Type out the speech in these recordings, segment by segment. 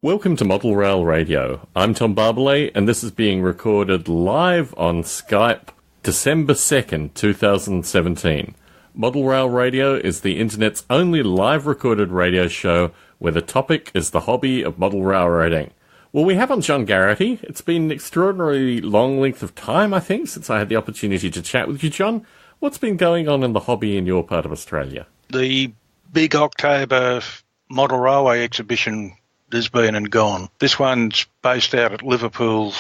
Welcome to Model Rail Radio. I'm Tom Barbalet, and this is being recorded live on Skype, December 2nd, 2017. Model Rail Radio is the internet's only live recorded radio show where the topic is the hobby of model railroading. Well, we have on John Garaty. It's been an extraordinarily long length of time, I think, since I had the opportunity to chat with you, John. What's been going on in the hobby in your part of Australia? The big October model railway exhibition has been and gone. This one's based out at Liverpool,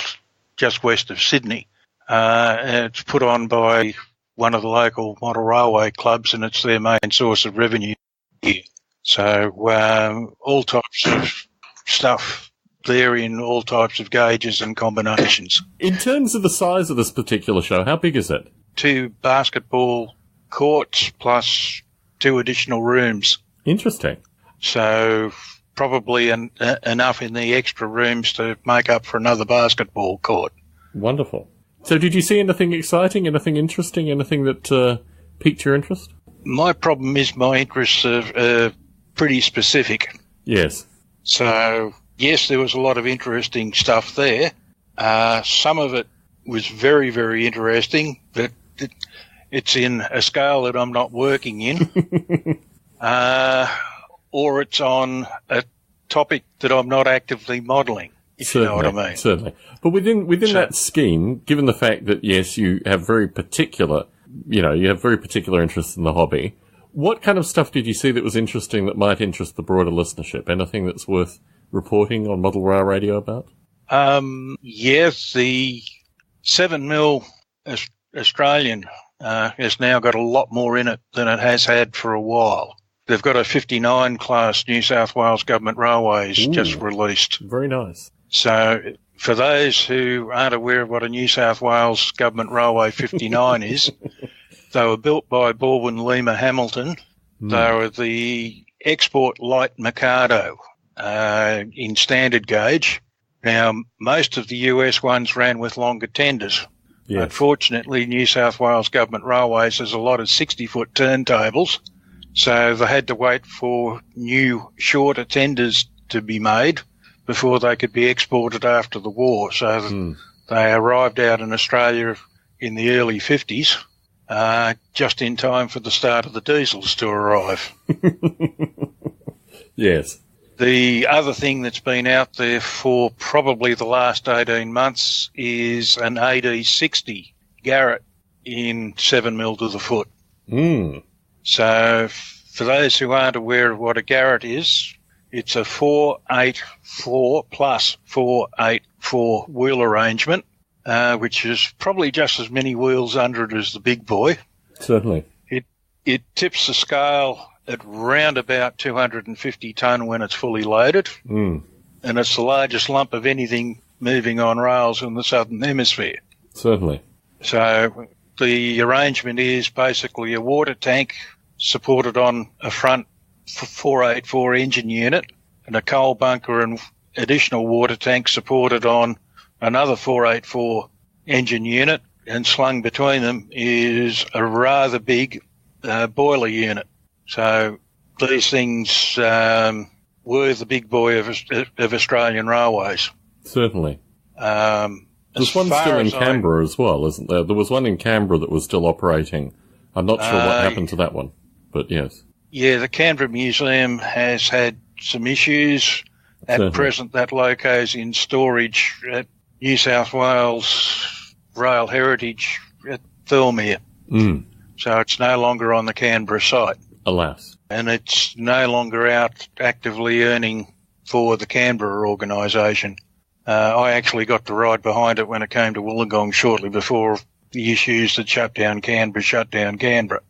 just west of Sydney. It's put on by one of the local model railway clubs, and it's their main source of revenue here. So all types of stuff there in all types of gauges and combinations. In terms of the size of this particular show, how big is it? 2 basketball courts plus 2 additional rooms. Interesting. So probably enough in the extra rooms to make up for another basketball court. Wonderful. So did you see anything exciting, anything interesting, anything that piqued your interest? My problem is my interests are pretty specific. Yes. So, yes, there was a lot of interesting stuff there. Some of it was very, very interesting, but it's in a scale that I'm not working in. Or it's on a topic that I'm not actively modelling, if you know what I mean. Certainly. But within that scheme, given the fact that, yes, you have very particular interests in the hobby, what kind of stuff did you see that was interesting that might interest the broader listenership? Anything that's worth reporting on Model Rail Radio about? Yes, the 7mm Australian has now got a lot more in it than it has had for a while. They've got a 59 class New South Wales Government Railways just released. Very nice. So for those who aren't aware of what a New South Wales Government Railway 59 is, they were built by Baldwin Lima Hamilton. They were the export light Mikado in standard gauge. Now, most of the US ones ran with longer tenders. Yes. Unfortunately, New South Wales Government Railways has a lot of 60-foot turntables. So they had to wait for new, shorter tenders to be made before they could be exported after the war. So they arrived out in Australia in the early 50s, just in time for the start of the diesels to arrive. Yes. The other thing that's been out there for probably the last 18 months is an AD60 Garaty in 7mm to the foot. So, for those who aren't aware of what a Garaty is, it's a 484 plus 484 wheel arrangement, which is probably just as many wheels under it as the big boy. Certainly. It tips the scale at round about 250 tonne when it's fully loaded, and it's the largest lump of anything moving on rails in the Southern Hemisphere. Certainly. So the arrangement is basically a water tank supported on a front 484 engine unit and a coal bunker and additional water tank supported on another 484 engine unit, and slung between them is a rather big boiler unit. So these things were the big boy of Australian railways. Certainly. There's one still in Canberra as well, isn't there? There was one in Canberra that was still operating. I'm not sure what happened to that one, but yes. Yeah, the Canberra Museum has had some issues. At present, that loco's in storage at New South Wales Rail Heritage at Thirlmere. So it's no longer on the Canberra site. Alas. And it's no longer out actively earning for the Canberra organisation. I actually got to ride behind it when it came to Wollongong shortly before the issues that shut down Canberra.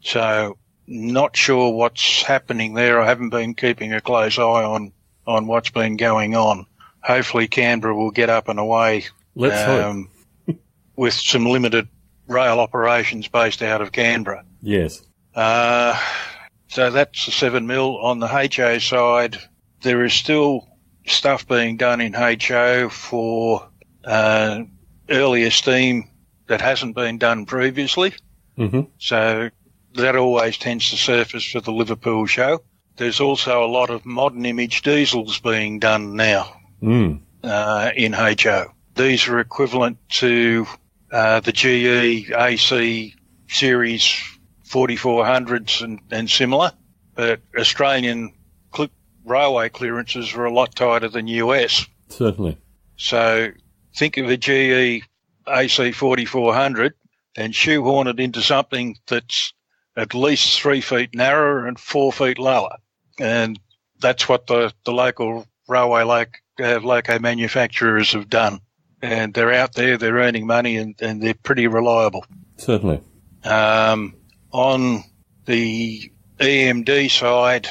So not sure what's happening there. I haven't been keeping a close eye on on what's been going on. Hopefully Canberra will get up and away. Let's hope. With some limited rail operations based out of Canberra. Yes. So that's the 7 mil. On the HO side, there is still stuff being done in HO for earlier steam that hasn't been done previously. Mm-hmm. So that always tends to surface for the Liverpool show. There's also a lot of modern image diesels being done now in HO. These are equivalent to the GE AC series 4400s and similar, but Australian railway clearances are a lot tighter than US. Certainly. So think of a GE AC 4400 and shoehorn it into something that's at least 3 feet narrower and 4 feet lower. And that's what the local railway loco manufacturers have done. And they're out there, they're earning money, and they're pretty reliable. Certainly. On the EMD side,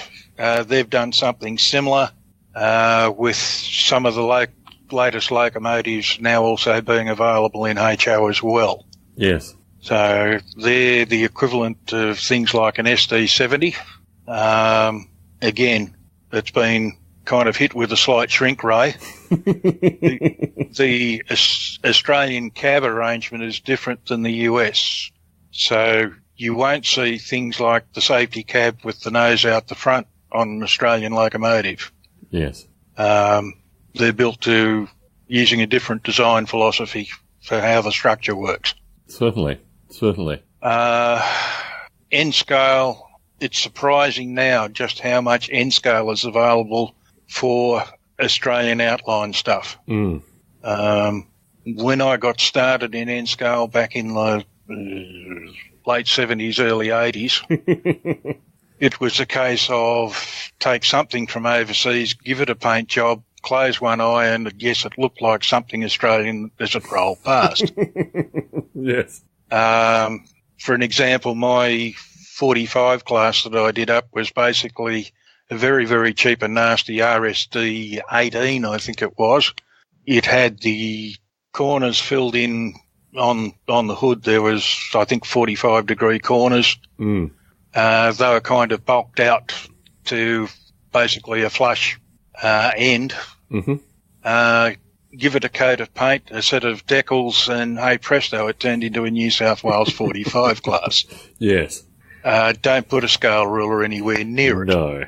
they've done something similar with some of the latest locomotives now also being available in HO as well. Yes. So they're the equivalent of things like an SD70. Again, it's been kind of hit with a slight shrink ray. The Australian cab arrangement is different than the US. So you won't see things like the safety cab with the nose out the front on an Australian locomotive. Yes. They're built to using a different design philosophy for how the structure works. Certainly. N-scale, it's surprising now just how much N-scale is available for Australian outline stuff. When I got started in N-scale back in the late 70s, early 80s, it was a case of take something from overseas, give it a paint job, close one eye, and yes, it looked like something Australian as it rolled past. Yes. For an example, my 45 class that I did up was basically a very, very cheap and nasty RSD 18, I think it was. It had the corners filled in on the hood. There was, I think, 45-degree corners. They were kind of bulked out to basically a flush end. Mm-hmm. Give it a coat of paint, a set of decals, and hey presto, it turned into a New South Wales 45 class. Yes. Don't put a scale ruler anywhere near it. No.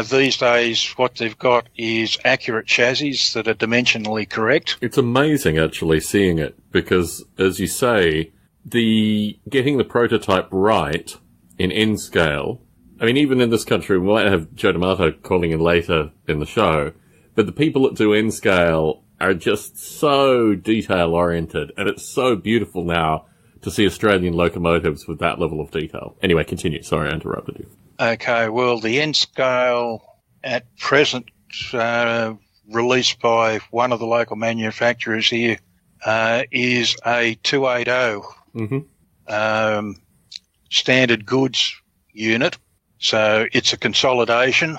These days, what they've got is accurate chassis that are dimensionally correct. It's amazing, actually, seeing it, because, as you say, getting the prototype right in N scale, I mean, even in this country, we might have Joe D'Amato calling in later in the show, but the people that do N scale are just so detail-oriented, and it's so beautiful now to see Australian locomotives with that level of detail. Anyway, continue. Sorry, I interrupted you. Okay, well, the N scale at present, released by one of the local manufacturers here, is a 280 standard goods unit. So it's a consolidation,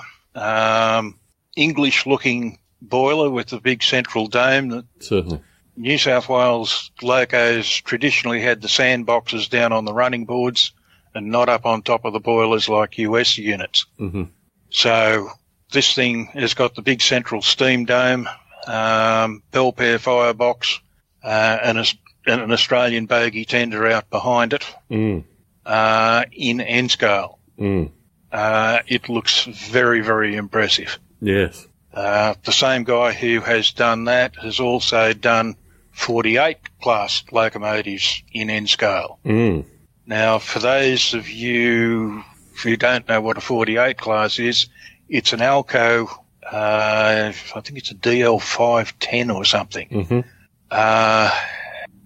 English-looking boiler with a big central dome. That certainly. New South Wales locos traditionally had the sandboxes down on the running boards and not up on top of the boilers like US units. Mm-hmm. So this thing has got the big central steam dome, Bell-pair firebox, and an Australian bogie tender out behind it in N scale. It looks very, very impressive. Yes. The same guy who has done that has also done 48 class locomotives in N scale. Now, for those of you who don't know what a 48 class is, it's an Alco, I think it's a DL510 or something. Mm-hmm.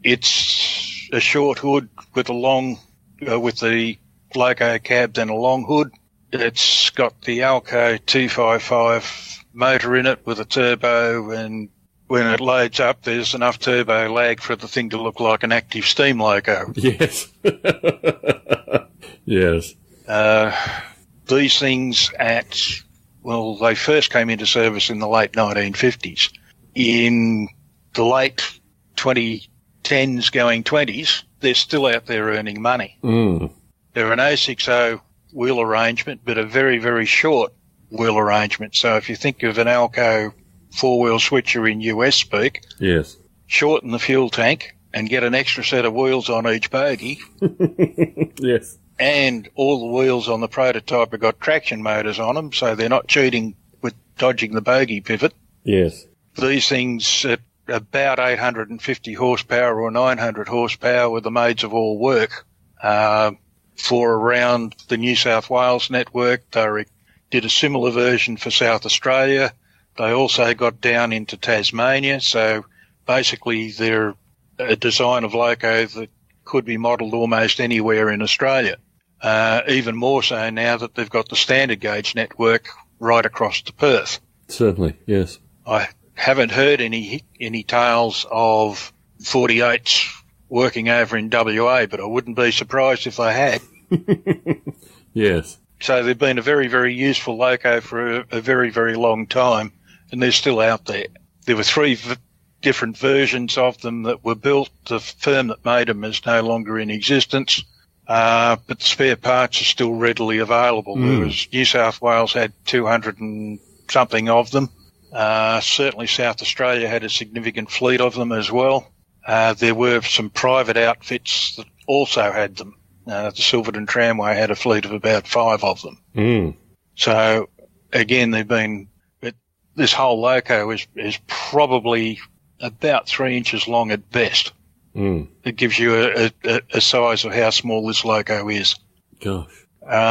It's a short hood with a long, with the loco cab then a long hood. It's got the Alco 255 motor in it with a turbo, and when it loads up, there's enough turbo lag for the thing to look like an active steam loco. Yes. Yes. These things at well, they first came into service in the late 1950s. In the late 2010s going 20s, they're still out there earning money. They're an 060 wheel arrangement, but a very, very short wheel arrangement. So if you think of an Alco four-wheel switcher in US speak, yes, shorten the fuel tank and get an extra set of wheels on each bogie. yes. And all the wheels on the prototype have got traction motors on them, so they're not cheating with dodging the bogie pivot. Yes. These things at about 850 horsepower or 900 horsepower were the maids of all work for around the New South Wales network. They did a similar version for South Australia. They also got down into Tasmania, so basically they're a design of loco that could be modelled almost anywhere in Australia. Even more so now that they've got the standard gauge network right across to Perth. Certainly, yes. I haven't heard any tales of 48s working over in WA, but I wouldn't be surprised if they had. Yes. So they've been a very, very useful loco for a very, very long time, and they're still out there. There were three different versions of them that were built. The firm that made them is no longer in existence. But the spare parts are still readily available. Whereas New South Wales had 200 and something of them. Certainly South Australia had a significant fleet of them as well. There were some private outfits that also had them. The Silverton Tramway had a fleet of about 5 of them. So, again, this whole loco is probably about 3 inches long at best. It gives you a size of how small this loco is. Gosh.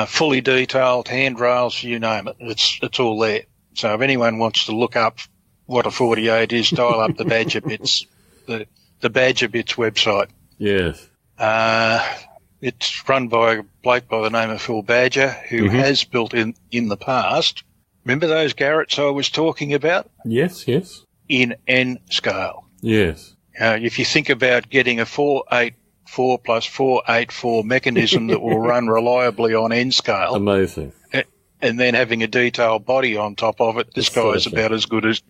Fully detailed, handrails, you name it. It's all there. So if anyone wants to look up what a 48 is, dial up the Badger Bits, the Badger Bits website. Yes. It's run by a bloke by the name of Phil Badger, who has built in the past. Remember those Garats I was talking about? Yes, yes. In N scale. Yes. If you think about getting a 484 plus 484 mechanism that will run reliably on N scale. Amazing. And then having a detailed body on top of it, this guy is about as good as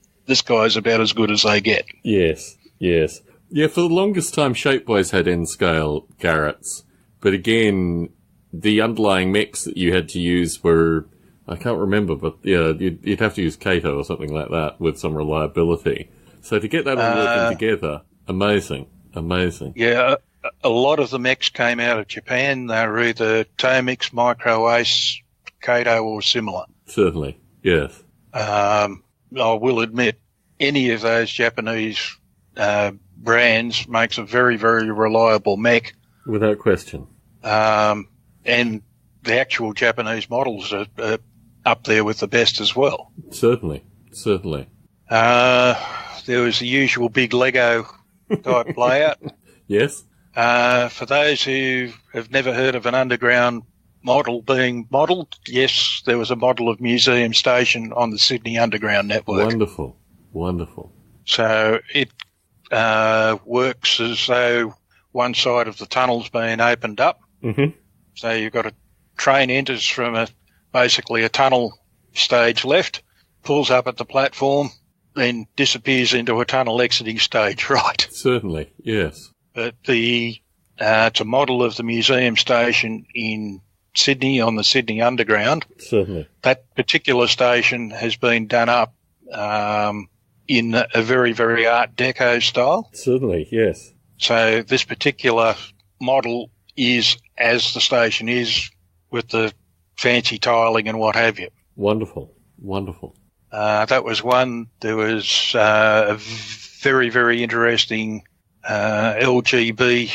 they get. Yes, yes. Yeah, for the longest time, Shapeways had N-scale Garretts. But again, the underlying mechs that you had to use were, I can't remember, but yeah, you'd have to use Kato or something like that with some reliability. So to get that all working together, amazing. Yeah, a lot of the mechs came out of Japan. They were either Tomix, Micro Ace, Kato or similar. Certainly, yes. I will admit, any of those Japanese brands makes a very, very reliable mech. Without question. And the actual Japanese models are up there with the best as well. Certainly. There was the usual big Lego type layout. Yes. For those who have never heard of an underground model being modelled, yes, there was a model of Museum Station on the Sydney Underground network. Wonderful. So it works as though one side of the tunnel's been opened up. Mm-hmm. So you've got a train enters from basically a tunnel stage left, pulls up at the platform, then disappears into a tunnel exiting stage right. Certainly, yes. But it's a model of the Museum Station in Sydney on the Sydney Underground. Certainly. That particular station has been done up in a very, very Art Deco style. Certainly, yes. So this particular model is as the station is with the fancy tiling and what have you. Wonderful. That was one. There was a very, very interesting LGB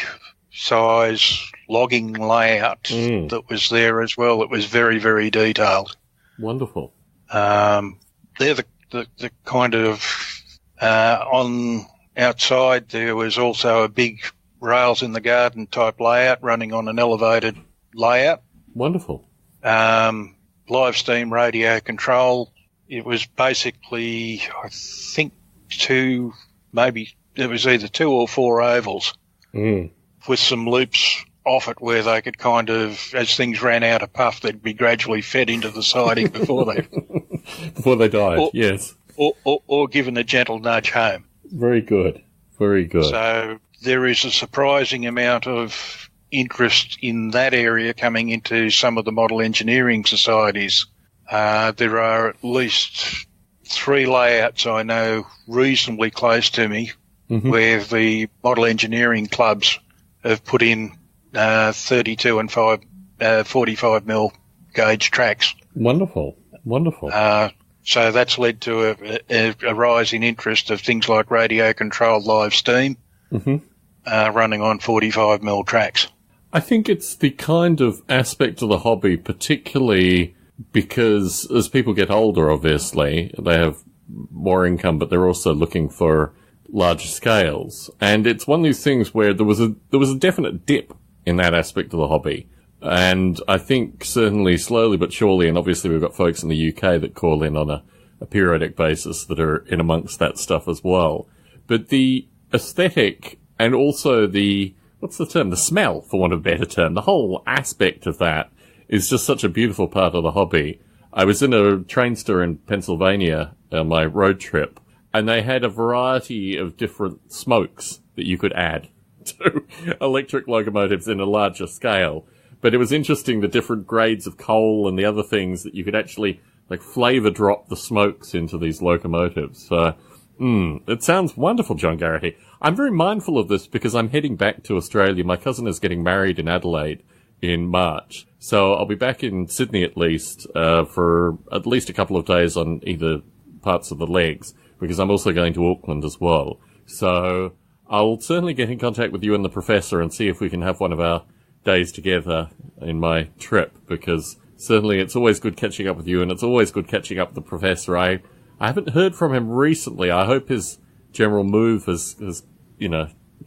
size logging layout that was there as well. It was very, very detailed. Wonderful. They're the kind of on outside there was also a big rails in the garden type layout running on an elevated layout. Wonderful. Live steam radio control. It was basically, I think, it was either 2 or 4 ovals with some loops off it where they could kind of, as things ran out of puff, they'd be gradually fed into the siding before they Before they died, yes. Or given a gentle nudge home. Very good. Very good. So there is a surprising amount of interest in that area coming into some of the model engineering societies. There are at least 3 layouts I know reasonably close to me where the model engineering clubs have put in 32 and 45 mil gauge tracks. Wonderful. Wonderful. So that's led to a rise in interest of things like radio-controlled live steam running on 45 mil tracks. I think it's the kind of aspect of the hobby, particularly because as people get older, obviously, they have more income, but they're also looking for larger scales. And it's one of these things where there was a definite dip in that aspect of the hobby. And I think certainly slowly but surely, and obviously we've got folks in the UK that call in on a periodic basis that are in amongst that stuff as well. But the aesthetic and also the smell, for want of a better term, the whole aspect of that is just such a beautiful part of the hobby. I was in a train store in Pennsylvania on my road trip, and they had a variety of different smokes that you could add to electric locomotives in a larger scale. But it was interesting, the different grades of coal and the other things that you could actually flavour drop the smokes into these locomotives. It sounds wonderful, John Garaty. I'm very mindful of this because I'm heading back to Australia. My cousin is getting married in Adelaide in March. So I'll be back in Sydney at least for at least a couple of days on either parts of the legs, because I'm also going to Auckland as well. So I'll certainly get in contact with you and the professor and see if we can have one of our days together in my trip, because certainly it's always good catching up with you, and it's always good catching up with the professor. I haven't heard from him recently. I hope his general move has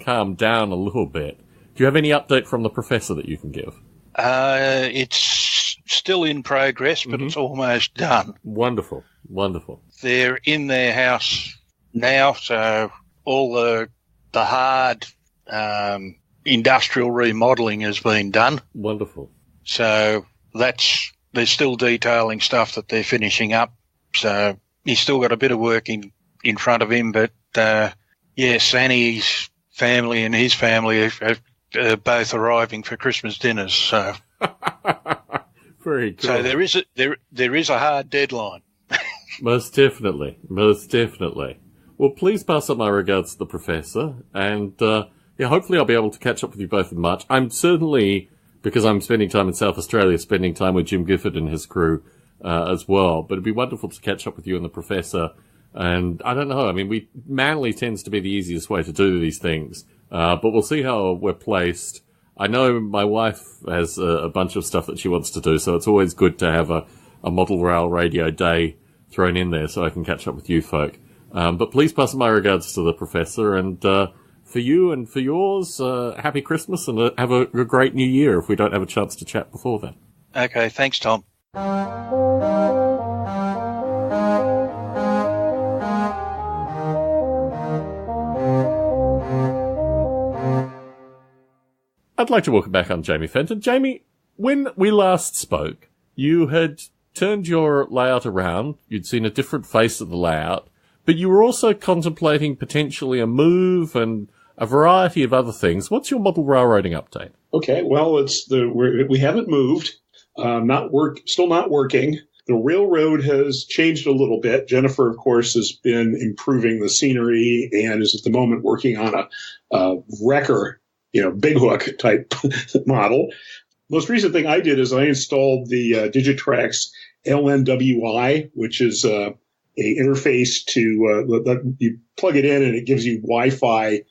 calmed down a little bit. Do you have any update from the professor that you can give? It's still in progress, but it's almost done. Wonderful, wonderful. They're in their house now, so all the hard industrial remodelling has been done. Wonderful. So they're still detailing stuff that they're finishing up. So he's still got a bit of work in front of him, but Annie's family and his family are both arriving for Christmas dinners. So very good. So there is a hard deadline. Most definitely. Well, please pass on my regards to the professor, and hopefully I'll be able to catch up with you both in March. I'm certainly, because I'm spending time in South Australia, spending time with Jim Gifford and his crew as well. But it'd be wonderful to catch up with you and the professor. And I don't know, Manly tends to be the easiest way to do these things. But we'll see how we're placed. I know my wife has a bunch of stuff that she wants to do, so it's always good to have a model rail radio day thrown in there so I can catch up with you folk. But please pass my regards to the professor, and for you and for yours, happy Christmas, and have a great new year if we don't have a chance to chat before then. Okay, thanks, Tom. I'd like to welcome back on Jamie Fenton. Jamie, when we last spoke, you had turned your layout around, you'd seen a different face of the layout, but you were also contemplating potentially a move and a variety of other things. What's your model railroading update? Okay, well, we haven't moved, still not working. The railroad has changed a little bit. Jennifer, of course, has been improving the scenery and is at the moment working on a wrecker, big hook type model. Most recent thing I did is I installed the Digitrax LNWI, which is a interface to you plug it in and it gives you Wi-Fi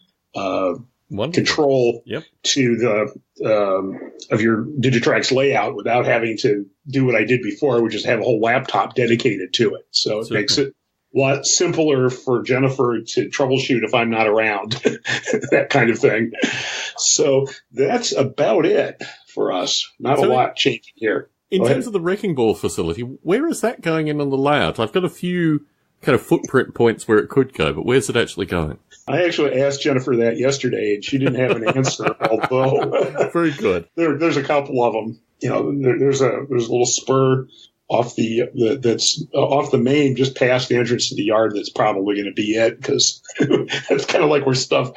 control to the of your Digitrax layout without having to do what I did before, which is have a whole laptop dedicated to it. So it makes it a lot simpler for Jennifer to troubleshoot if I'm not around, that kind of thing. So that's about it for us. Not a lot changing here. In terms of the wrecking ball facility, where is that going in on the layout? I've got a few kind of footprint points where it could go, but where's it actually going? I actually asked Jennifer that yesterday, and she didn't have an answer, although very good. There's a couple of them. There's a little spur off that's off the main, just past the entrance to the yard. That's probably going to be it, because that's kind of like where stuff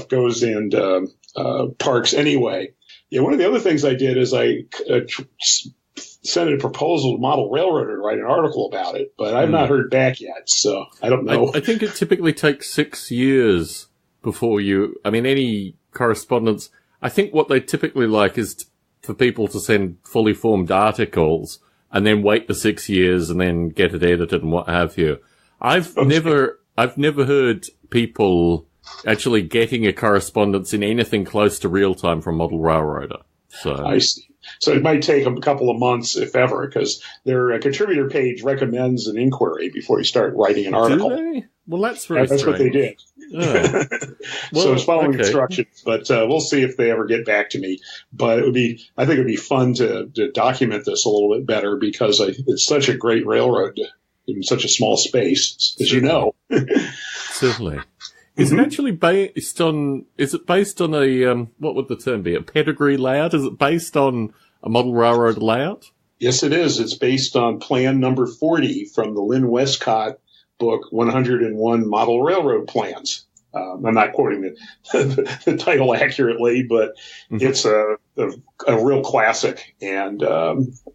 goes and parks anyway. Yeah, one of the other things I did is I sent a proposal to Model Railroad to write an article about it, but I've not heard back yet, so I don't know. I think it typically takes 6 years before any correspondence. I think what they typically like is for people to send fully formed articles and then wait the 6 years and then get it edited and what have you. I've never heard people actually getting a correspondence in anything close to real time from Model Railroader. So I see. So it might take them a couple of months, if ever, because their contributor page recommends an inquiry before you start writing an article. Do they? Well, that's very That's strange. what they did. Oh. So it's following instructions, but we'll see if they ever get back to me. But I think it would be fun to document this a little bit better, because it's such a great railroad in such a small space, as you know. Certainly. Is it actually based on a, what would the term be, a pedigree layout? Is it based on a Model Railroad layout? Yes, it is. It's based on Plan Number 40 from the Lynn Westcott book, 101 Model Railroad Plans. I'm not quoting the title accurately, but it's a real classic and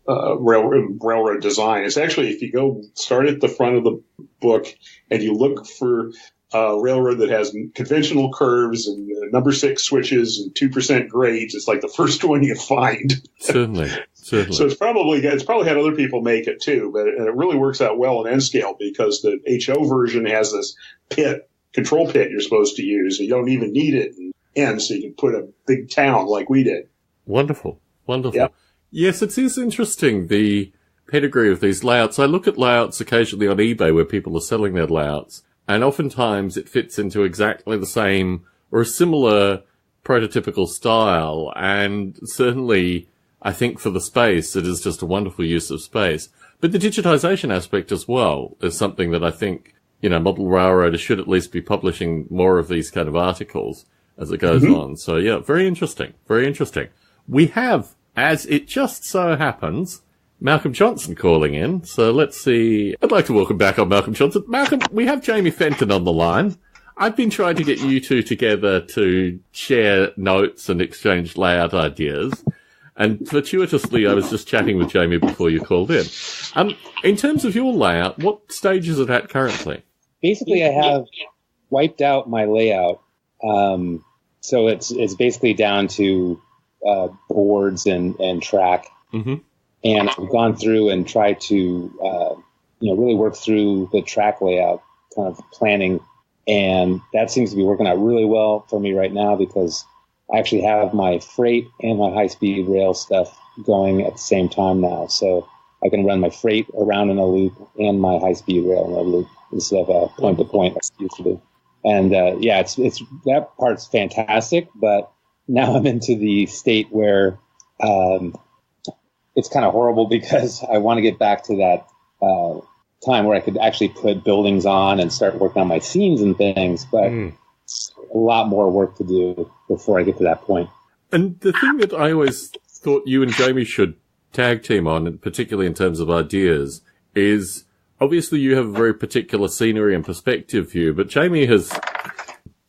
railroad design. It's actually, if you go start at the front of the book and you look for railroad that has conventional curves and number 6 switches and 2% grades, it's like the first one you find. Certainly. So it's probably had other people make it too, but it really works out well in N-scale, because the HO version has this control pit you're supposed to use. You don't even need it in N, so you can put a big town like we did. Wonderful. Yep. Yes, it is interesting, the pedigree of these layouts. I look at layouts occasionally on eBay where people are selling their layouts, and oftentimes it fits into exactly the same or a similar prototypical style. And certainly, I think for the space, it is just a wonderful use of space. But the digitization aspect as well is something that I think, Model Railroader should at least be publishing more of these kind of articles as it goes on. So yeah, very interesting. Very interesting. We have, as it just so happens, Malcolm Johnson calling in. So let's see. I'd like to welcome back on Malcolm Johnson. Malcolm, we have Jamie Fenton on the line. I've been trying to get you two together to share notes and exchange layout ideas. And fortuitously, I was just chatting with Jamie before you called in. In terms of your layout, what stage is it at currently? Basically, I have wiped out my layout. So it's basically down to boards and track. Mm-hmm. And I've gone through and tried to, really work through the track layout, kind of planning. And that seems to be working out really well for me right now, because I actually have my freight and my high-speed rail stuff going at the same time now. So I can run my freight around in a loop and my high-speed rail in a loop instead of a point-to-point like I used to do. And, it's that part's fantastic, but now I'm into the state where it's kind of horrible, because I want to get back to that time where I could actually put buildings on and start working on my scenes and things, but it's a lot more work to do before I get to that point. And the thing that I always thought you and Jamie should tag team on, and particularly in terms of ideas, is obviously you have a very particular scenery and perspective view, but Jamie has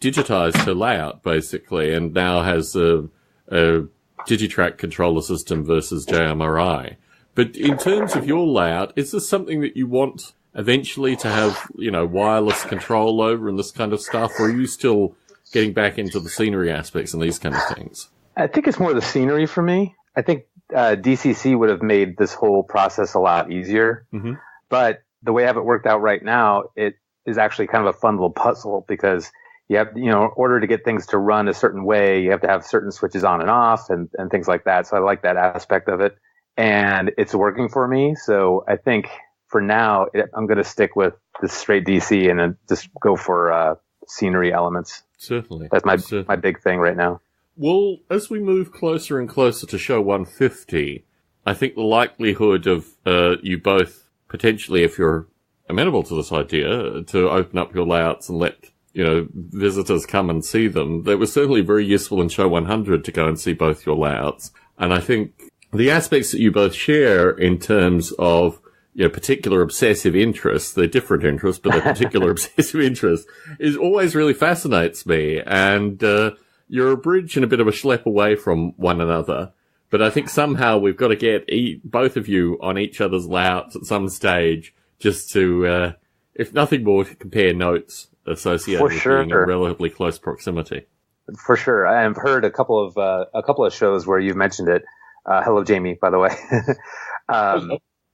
digitized her layout basically and now has a Digitrax controller system versus JMRI. But in terms of your layout, is this something that you want eventually to have, wireless control over and this kind of stuff, or are you still getting back into the scenery aspects and these kind of things? I think it's more the scenery for me. I think DCC would have made this whole process a lot easier. Mm-hmm. But the way I have it worked out right now, it is actually kind of a fun little puzzle, because you have, in order to get things to run a certain way, you have to have certain switches on and off and things like that. So I like that aspect of it. And it's working for me. So I think for now, I'm going to stick with the straight DC and then just go for scenery elements. Certainly. That's my big thing right now. Well, as we move closer and closer to show 150, I think the likelihood of you both potentially, if you're amenable to this idea, to open up your layouts and let visitors come and see them, that was certainly very useful in show 100 to go and see both your layouts. And I think the aspects that you both share in terms of, particular obsessive interests, they're different interests, but their particular obsessive interest is always really fascinates me. And, you're a bridge and a bit of a schlep away from one another. But I think somehow we've got to get both of you on each other's layouts at some stage just to, if nothing more, to compare notes associated with being in relatively close proximity. For sure. I've heard a couple of shows where you've mentioned it. Hello, Jamie, by the way.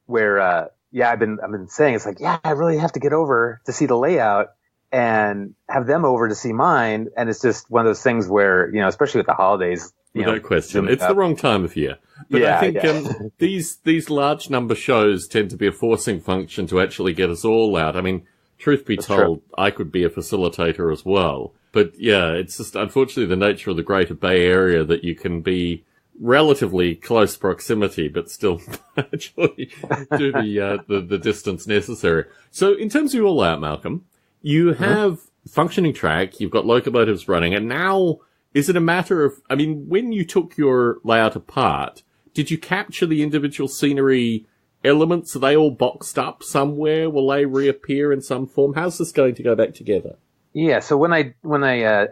Where, I've been saying it's like, I really have to get over to see the layout and have them over to see mine. And it's just one of those things where, especially with the holidays, without question, it's the wrong time of year. But I think these large number shows tend to be a forcing function to actually get us all out. I mean, truth be told, I could be a facilitator as well. But it's just unfortunately the nature of the Greater Bay Area that you can be relatively close proximity, but still actually do the distance necessary. So in terms of your layout, Malcolm, you have functioning track, you've got locomotives running, and now is it a matter of, when you took your layout apart, did you capture the individual scenery elements? Are they all boxed up somewhere? Will they reappear in some form? How's this going to go back together? Yeah, so when I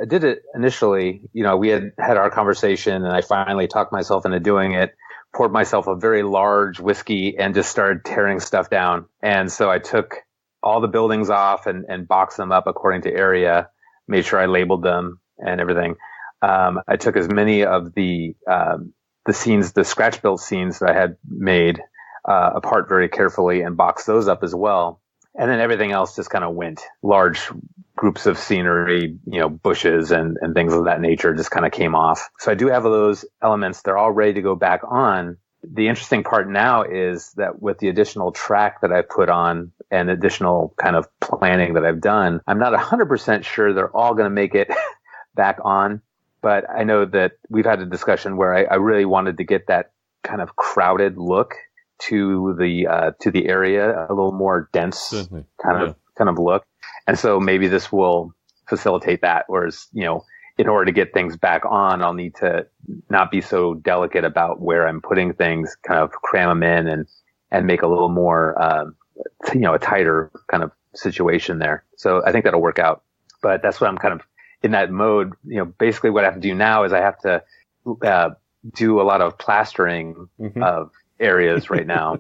did it initially, we had our conversation, and I finally talked myself into doing it, poured myself a very large whiskey, and just started tearing stuff down. And so I took all the buildings off and boxed them up according to area, made sure I labeled them and everything. I took as many of the scenes, the scratch built scenes that I had made apart very carefully and boxed those up as well. And then everything else just kind of went. Large groups of scenery, bushes and things of that nature just kind of came off. So I do have those elements. They're all ready to go back on. The interesting part now is that with the additional track that I put on and additional kind of planning that I've done, I'm not 100% sure they're all going to make it back on. But I know that we've had a discussion where I really wanted to get that kind of crowded look to the area, a little more dense kind of look. And so maybe this will facilitate that. Whereas, in order to get things back on, I'll need to not be so delicate about where I'm putting things, kind of cram them in and make a little more, a tighter kind of situation there. So I think that'll work out. But that's what I'm kind of in that mode. Basically what I have to do now is I have to do a lot of plastering of areas right now,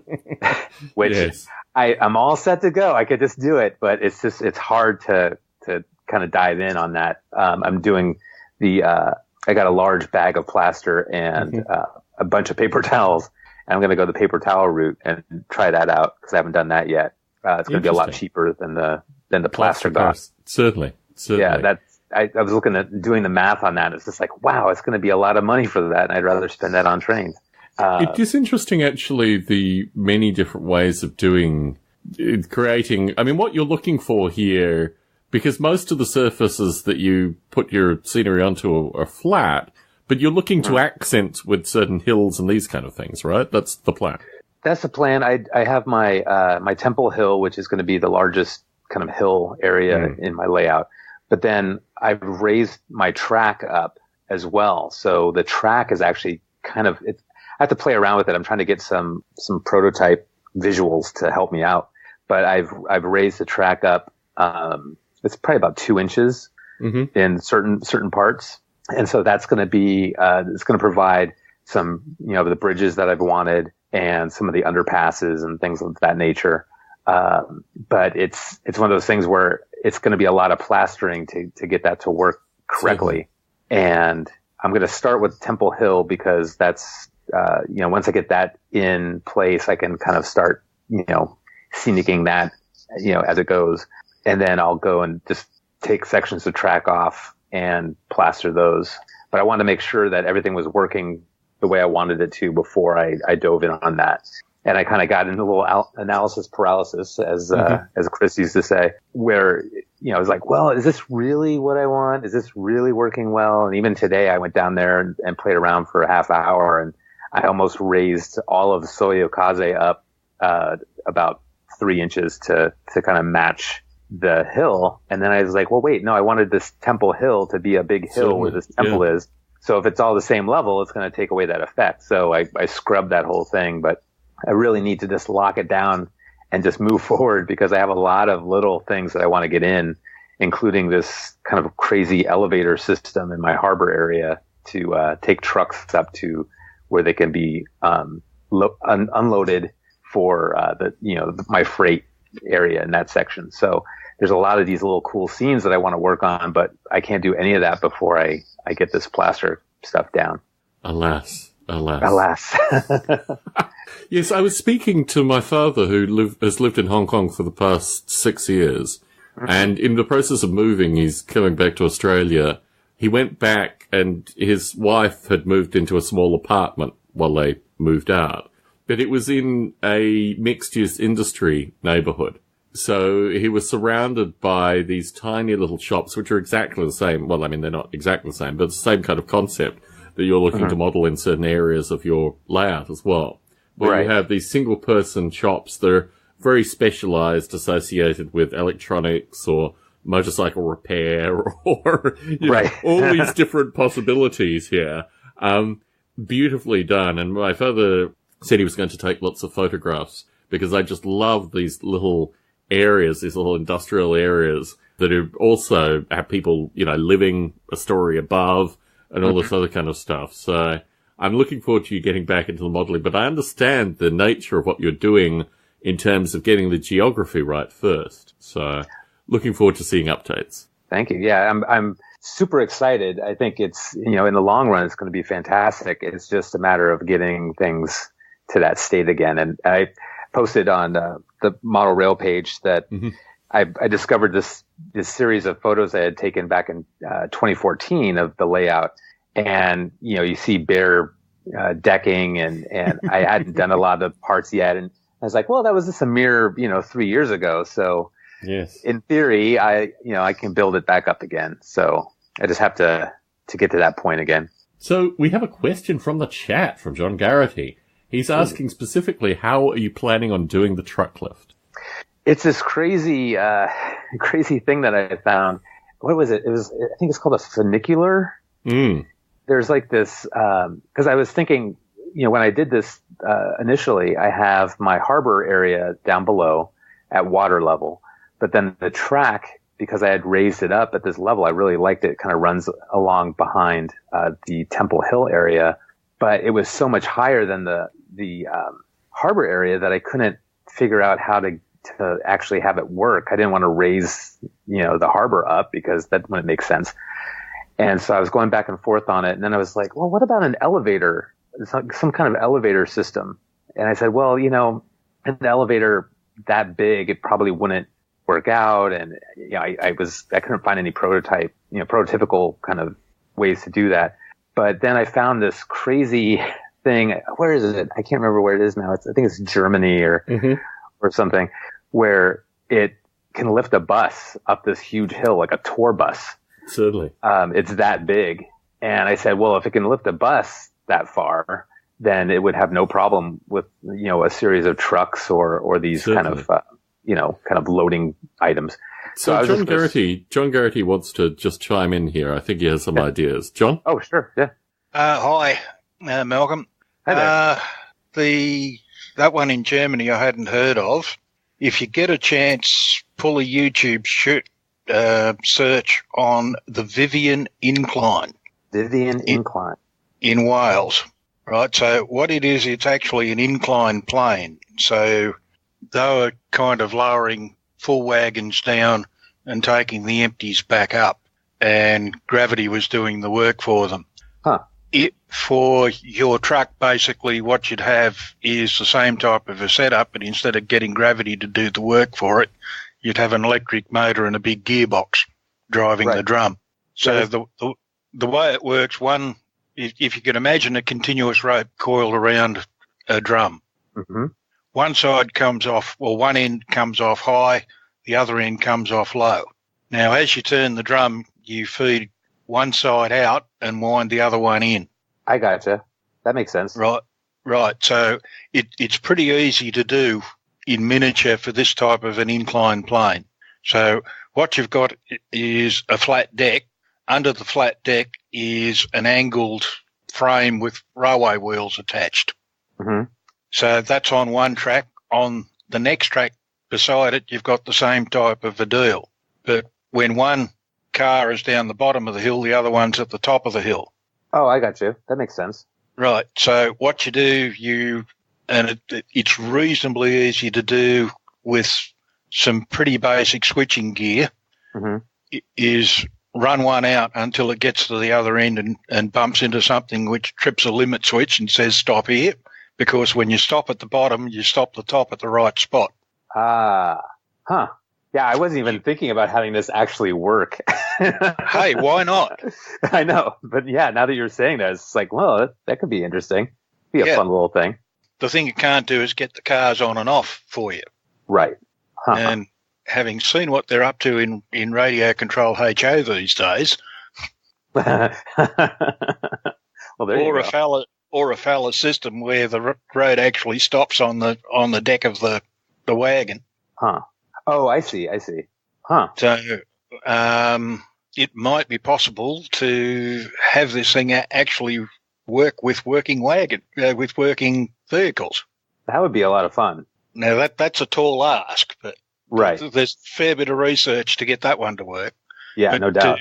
which I'm all set to go. I could just do it, but it's hard to kind of dive in on that. I'm doing I got a large bag of plaster and a bunch of paper towels, and I'm going to go the paper towel route and try that out because I haven't done that yet. It's going to be a lot cheaper than the plaster cost. Certainly. Yeah, I was looking at doing the math on that. It's just like, wow, it's going to be a lot of money for that. And I'd rather spend that on trains. It is interesting, actually, the many different ways of creating. What you're looking for here, because most of the surfaces that you put your scenery onto are flat, but you're looking to accent with certain hills and these kind of things, right? That's the plan. That's the plan. I have my Temple Hill, which is going to be the largest kind of hill area in my layout. But then I've raised my track up as well. So the track is actually kind of, I have to play around with it. I'm trying to get some prototype visuals to help me out. But I've raised the track up. It's probably about 2 inches in certain parts. And so that's going to be, it's going to provide some, the bridges that I've wanted and some of the underpasses and things of that nature. But it's one of those things where it's going to be a lot of plastering to get that to work correctly. And I'm going to start with Temple Hill because that's, once I get that in place, I can kind of start, scenicking that, as it goes. And then I'll go and just take sections of track off and plaster those. But I wanted to make sure that everything was working the way I wanted it to before I dove in on that. And I kind of got into a little analysis paralysis, as Chris used to say, where, I was like, well, is this really what I want? Is this really working well? And even today I went down there and played around for a half hour, and I almost raised all of Soyokaze up about 3 inches to kind of match the hill. And then I was like, well, wait, no, I wanted this Temple Hill to be a big hill where this temple is. So if it's all the same level, it's going to take away that effect. So I scrubbed that whole thing, but I really need to just lock it down and just move forward because I have a lot of little things that I want to get in, including this kind of crazy elevator system in my harbor area to take trucks up to where they can be unloaded for my freight area in that section. So there's a lot of these little cool scenes that I want to work on, but I can't do any of that before I get this plaster stuff down. Alas. Yes, I was speaking to my father who has lived in Hong Kong for the past 6 years. Mm-hmm. And in the process of moving, he's coming back to Australia. He went back and his wife had moved into a small apartment while they moved out. But it was in a mixed-use industry neighborhood. So he was surrounded by these tiny little shops, which are exactly the same. Well, I mean, they're not exactly the same, but it's the same kind of concept that you're looking to model in certain areas of your layout as well. Where you have these single-person shops that are very specialized, associated with electronics or motorcycle repair or know, all these different possibilities here. Beautifully done. And my father said he was going to take lots of photographs because I just love these little areas, these little industrial areas that are also have people, living a story above and all this other kind of stuff. So I'm looking forward to you getting back into the modeling, but I understand the nature of what you're doing in terms of getting the geography right first. So looking forward to seeing updates. Thank you. Yeah, I'm super excited. I think it's, in the long run, it's going to be fantastic. It's just a matter of getting things to that state again. And I posted on the model rail page that I discovered this series of photos I had taken back in 2014 of the layout. And, you see bare decking and I hadn't done a lot of parts yet. And I was like, well, that was just a mere, 3 years ago. So yes, in theory, I can build it back up again. So I just have to get to that point again. So we have a question from the chat from John Garaty. He's asking specifically, how are you planning on doing the truck lift? It's this crazy thing that I found. What was it? I think it's called a funicular. There's like this, because I was thinking, when I did this initially, I have my harbor area down below at water level, but then the track, because I had raised it up at this level, I really liked it. It kind of runs along behind the Temple Hill area, but it was so much higher than the harbor area that I couldn't figure out how to actually have it work. I didn't want to raise, the harbor up because that wouldn't make sense. And so I was going back and forth on it. And then I was like, well, what about an elevator? Some kind of elevator system. And I said, well, an elevator that big, it probably wouldn't work out. And, I couldn't find any prototypical kind of ways to do that. But then I found this crazy thing. Where is it? I can't remember where it is now. I think it's Germany or something, where it can lift a bus up this huge hill, like a tour bus. Certainly. It's that big. And I said, well, if it can lift a bus that far, then it would have no problem with, a series of trucks or these Certainly. kind of loading items. So John Garaty wants to just chime in here. I think he has some ideas. John? Oh, sure. Yeah. Hi, Malcolm. Hi there. That one in Germany I hadn't heard of. If you get a chance, pull a YouTube search on the Vivian Incline. Vivian Incline. In Wales, right? So what it is, it's actually an incline plane. So they were kind of lowering full wagons down and taking the empties back up, and gravity was doing the work for them. Huh. For your truck, basically what you'd have is the same type of a setup, but instead of getting gravity to do the work for it, you'd have an electric motor and a big gearbox driving the drum. So the way it works, if you can imagine a continuous rope coiled around a drum, one side comes off, one end comes off high, the other end comes off low. Now, as you turn the drum, you feed one side out and wind the other one in. I gotcha. That makes sense. Right. So it's pretty easy to do in miniature for this type of an inclined plane. So what you've got is a flat deck, under the flat deck is an angled frame with railway wheels attached. Mm-hmm. So that's on one track. On the next track beside it, you've got the same type of a deal. But when one car is down the bottom of the hill, the other one's at the top of the hill. Oh, I got you. That makes sense. Right. So what you do, it's reasonably easy to do with some pretty basic switching gear, is run one out until it gets to the other end and bumps into something which trips a limit switch and says stop here, because when you stop at the bottom, you stop the top at the right spot. Ah, huh. Yeah, I wasn't even thinking about having this actually work. Hey, why not? I know, but yeah, now that you're saying that, it's like, well, that could be interesting. Be a fun little thing. The thing you can't do is get the cars on and off for you. Right. Huh. And having seen what they're up to in radio control HO these days, well, there or you go. a fella system where the road actually stops on the deck of the wagon. Huh. Oh, I see. Huh. So it might be possible to have this thing actually work with working vehicles. That would be a lot of fun. Now that's a tall ask, but right. There's a fair bit of research to get that one to work. Yeah, but no doubt.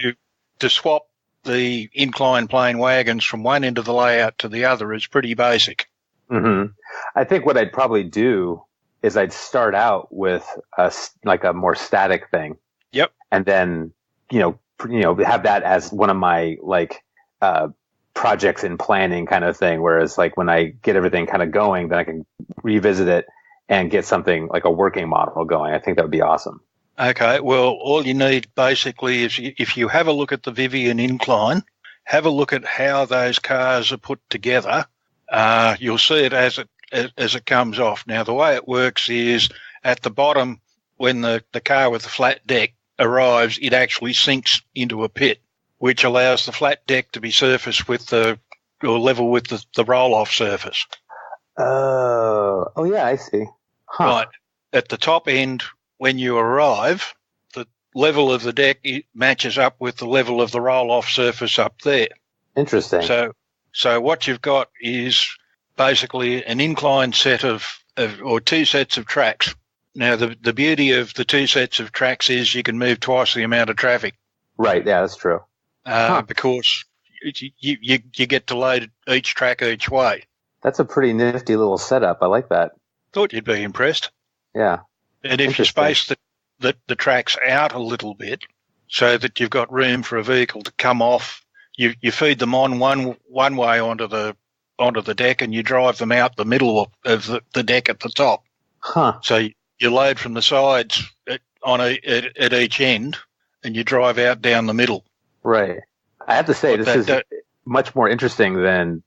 To swap the inclined plane wagons from one end of the layout to the other is pretty basic. Mm-hmm. I think what I'd probably do is I'd start out with a more static thing. Yep. And then, have that as one of my projects in planning kind of thing. Whereas like when I get everything kind of going, then I can revisit it and get something like a working model going. I think that would be awesome. Okay. Well, all you need basically is if you have a look at the Vivian incline, have a look at how those cars are put together. You'll see it as it comes off. Now, the way it works is at the bottom, when the car with the flat deck arrives, it actually sinks into a pit, which allows the flat deck to be surfaced level with the roll-off surface. Oh yeah, I see. Huh. Right. At the top end, when you arrive, the level of the deck matches up with the level of the roll-off surface up there. Interesting. So what you've got is basically an inclined set or two sets of tracks. Now, the beauty of the two sets of tracks is you can move twice the amount of traffic. Right, yeah, that's true. Because you get to load each track each way. That's a pretty nifty little setup. I like that. Thought you'd be impressed. Yeah. And if you space the tracks out a little bit so that you've got room for a vehicle to come off, you feed them on one way onto the deck and you drive them out the middle of the deck at the top. Huh. So you load from the sides at each end and you drive out down the middle. Right. I have to say, this is much more interesting than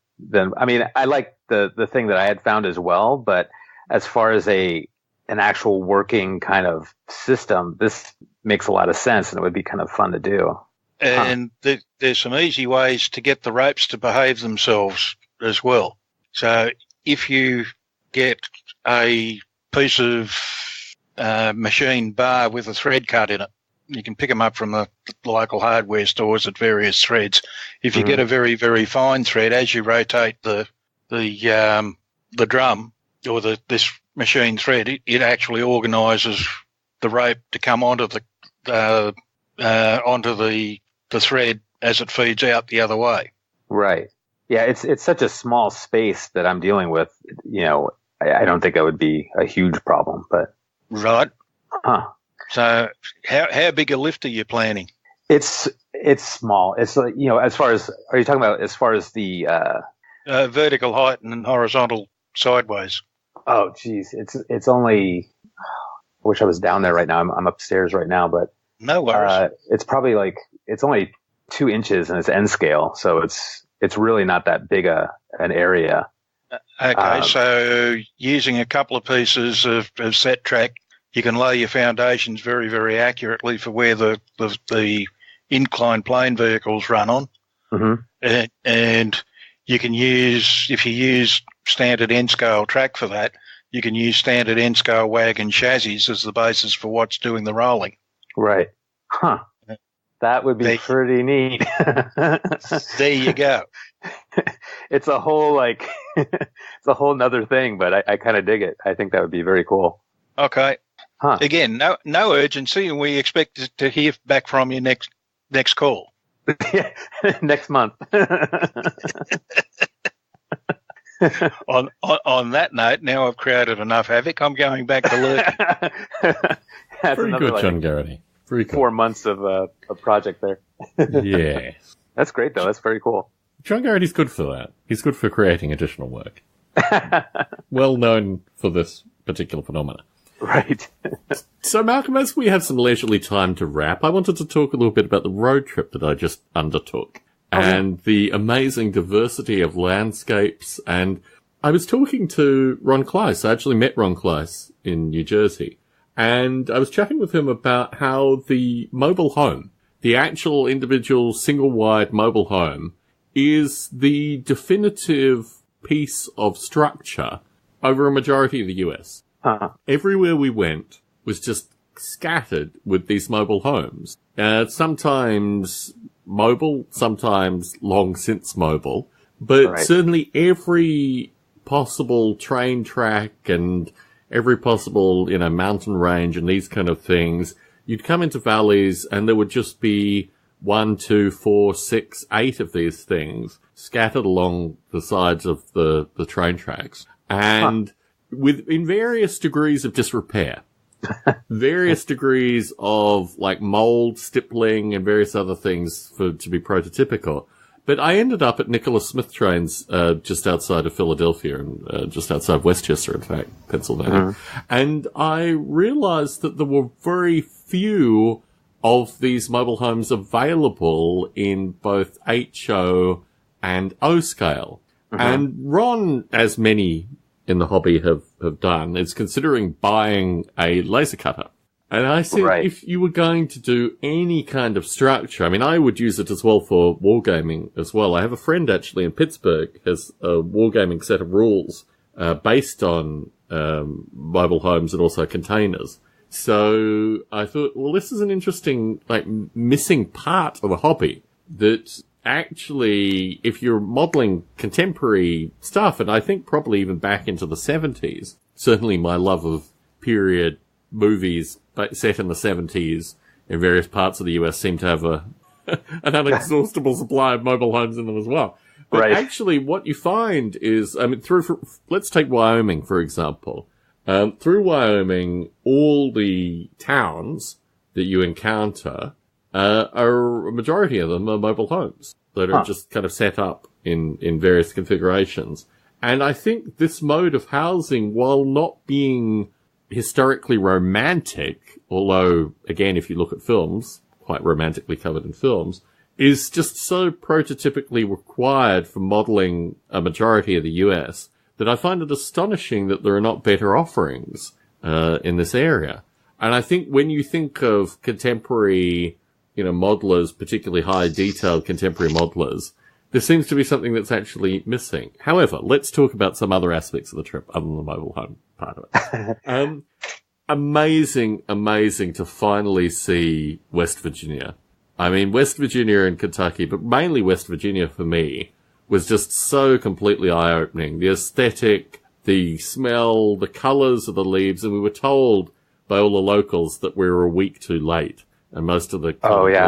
I mean, I like the thing that I had found as well, but as far as an actual working kind of system, this makes a lot of sense and it would be kind of fun to do. And there's some easy ways to get the ropes to behave themselves as well. So if you get a piece of machine bar with a thread cut in it, you can pick them up from the local hardware stores at various threads. If you get a very, very fine thread, as you rotate the drum or this machine thread, it actually organises the rope to come onto the thread as it feeds out the other way. Right. Yeah, it's such a small space that I'm dealing with. I don't think that would be a huge problem, but right. Huh. So how big a lift are you planning? It's small. It's like, as far as, are you talking about as far as the vertical height and horizontal sideways? Oh, geez, it's only. I wish I was down there right now. I'm upstairs right now, but no worries. It's probably it's only 2 inches and it's N scale, so it's really not that big an area. Okay, so using a couple of pieces of set track, you can lay your foundations very, very accurately for where the inclined plane vehicles run on. Mm-hmm. And you can if you use standard N-scale track for that, you can use standard N-scale wagon chassis as the basis for what's doing the rolling. Right. Huh. That would be pretty neat. There you go. It's a whole it's a whole nother thing, but I kind of dig it. I think that would be very cool. Okay. Huh. Again, no urgency, and we expect to hear back from you next call. Next month. On that note, now I've created enough havoc. I'm going back to look. That's Very another, good, John Garaty. Very cool. 4 months of a project there. Yeah. That's great, though. That's very cool. John Garaty's good for that. He's good for creating additional work. Well known for this particular phenomena. Right. So, Malcolm, as we have some leisurely time to wrap, I wanted to talk a little bit about the road trip that I just undertook and the amazing diversity of landscapes. And I was talking to Ron Kleiss. I actually met Ron Kleiss in New Jersey. And I was chatting with him about how the mobile home, the actual individual single-wide mobile home, is the definitive piece of structure over a majority of the US. Uh-huh. Everywhere we went was just scattered with these mobile homes. Sometimes mobile, sometimes long since mobile, but certainly every possible train track and every possible, mountain range and these kind of things, you'd come into valleys and there would just be 1, 2, 4, 6, 8 of these things scattered along the sides of the train tracks. And in various degrees of disrepair, various degrees of mold, stippling, and various other things to be prototypical. But I ended up at Nicholas Smith Trains, just outside of Philadelphia and just outside Westchester, in fact, Pennsylvania. And I realized that there were very few of these mobile homes available in both HO and O scale. And Ron, as many in the hobby have done, is considering buying a laser cutter. And I said, if you were going to do any kind of structure, I would use it as well for wargaming as well. I have a friend actually in Pittsburgh has a wargaming set of rules based on mobile homes and also containers. So I thought, well, this is an interesting, missing part of the hobby that actually, if you're modeling contemporary stuff, and I think probably even back into the 70s, certainly my love of period movies set in the 70s in various parts of the US seem to have an unexhaustible supply of mobile homes in them as well. But actually what you find is, let's take Wyoming, for example. Through Wyoming, all the towns that you encounter a majority of them are mobile homes that are just kind of set up in various configurations. And I think this mode of housing, while not being historically romantic, although, again, if you look at films, quite romantically covered in films, is just so prototypically required for modeling a majority of the US that I find it astonishing that there are not better offerings in this area. And I think when you think of contemporary, modelers, particularly high-detailed contemporary modelers, there seems to be something that's actually missing. However, let's talk about some other aspects of the trip other than the mobile home part of it. Amazing to finally see West Virginia. West Virginia and Kentucky, but mainly West Virginia for me, was just so completely eye-opening. The aesthetic, the smell, the colours of the leaves, and we were told by all the locals that we were a week too late, and most of the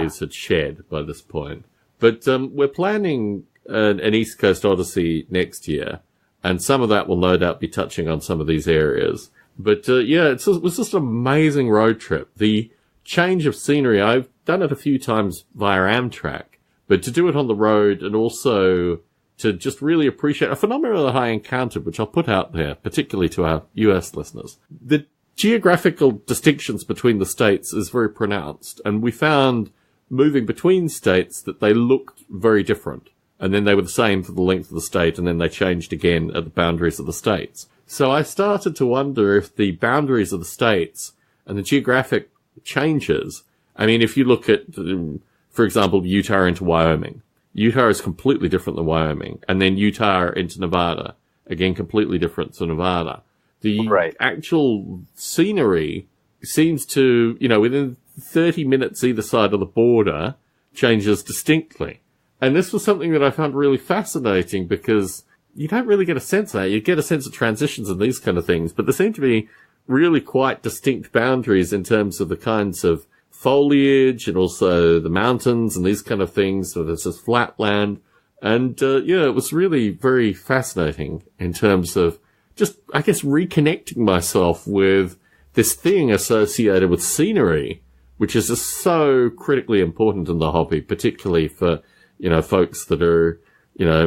leaves had shed by this point. But we're planning an East Coast Odyssey next year, and some of that will no doubt be touching on some of these areas. But it was just an amazing road trip. The change of scenery, I've done it a few times via Amtrak, but to do it on the road and also to just really appreciate a phenomenon that I encountered, which I'll put out there, particularly to our US listeners. The geographical distinctions between the states is very pronounced, and we found moving between states that they looked very different. And then they were the same for the length of the state, and then they changed again at the boundaries of the states. So I started to wonder if the boundaries of the states and the geographic changes, if you look at, for example, Utah into Wyoming, Utah is completely different than Wyoming. And then Utah into Nevada, again, completely different to Nevada. The actual scenery seems to, within 30 minutes either side of the border changes distinctly. And this was something that I found really fascinating because you don't really get a sense of that. You get a sense of transitions and these kind of things, but there seem to be really quite distinct boundaries in terms of the kinds of foliage and also the mountains and these kind of things. So there's this flat land. And, it was really very fascinating in terms of just, I guess, reconnecting myself with this thing associated with scenery, which is just so critically important in the hobby, particularly for, folks that are,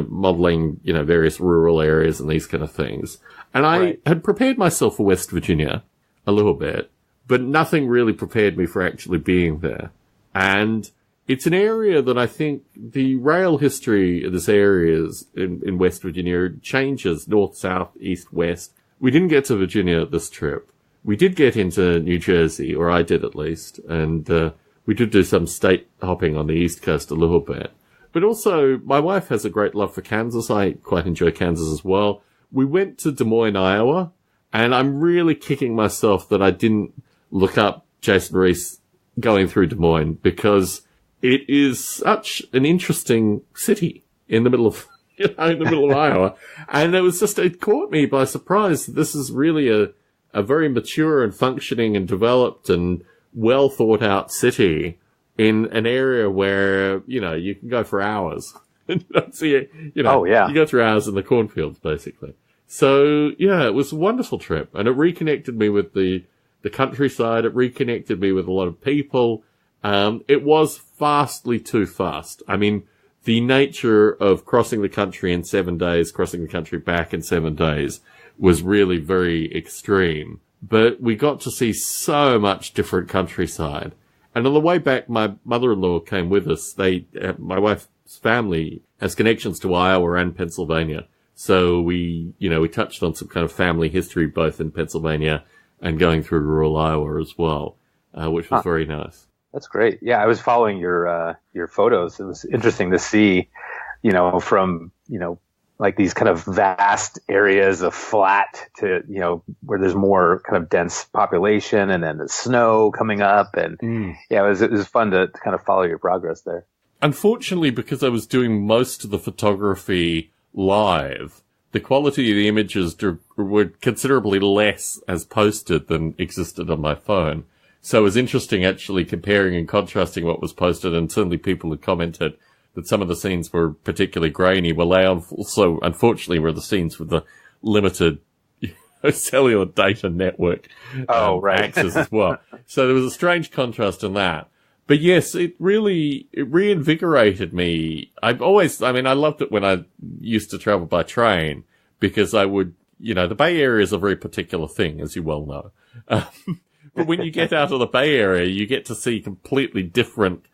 modeling, various rural areas and these kind of things. And I had prepared myself for West Virginia a little bit, but nothing really prepared me for actually being there. And it's an area that I think the rail history of this area is in West Virginia changes north, south, east, west. We didn't get to Virginia this trip. We did get into New Jersey, or I did at least, and we did do some state hopping on the East Coast a little bit. But also, my wife has a great love for Kansas. I quite enjoy Kansas as well. We went to Des Moines, Iowa, and I'm really kicking myself that I didn't look up Jason Reese going through Des Moines, because it is such an interesting city in the middle of, Iowa. And it caught me by surprise. This is really a very mature and functioning and developed and well thought out city in an area where, you can go for hours and you don't see it, you go through hours in the cornfields, basically. So, it was a wonderful trip, and it reconnected me with the countryside. It reconnected me with a lot of people. It was vastly too fast. I mean, the nature of crossing the country in 7 days, crossing the country back in 7 days was really very extreme. But we got to see so much different countryside. And on the way back, my mother-in-law came with us. My wife's family has connections to Iowa and Pennsylvania. So we touched on some kind of family history, both in Pennsylvania and going through rural Iowa as well, which was very nice. That's great. Yeah, I was following your photos. It was interesting to see, from, like these kind of vast areas of flat to, where there's more kind of dense population, and then the snow coming up. And it was fun to kind of follow your progress there. Unfortunately, because I was doing most of the photography live, the quality of the images were considerably less as posted than existed on my phone. So it was interesting actually comparing and contrasting what was posted, and certainly people had commented that some of the scenes were particularly grainy. Well, they also, unfortunately, were the scenes with the limited cellular data network access as well. So there was a strange contrast in that. But yes, it reinvigorated me. I loved it when I used to travel by train, because I would, the Bay Area is a very particular thing, as you well know. But when you get out of the Bay Area, you get to see completely different,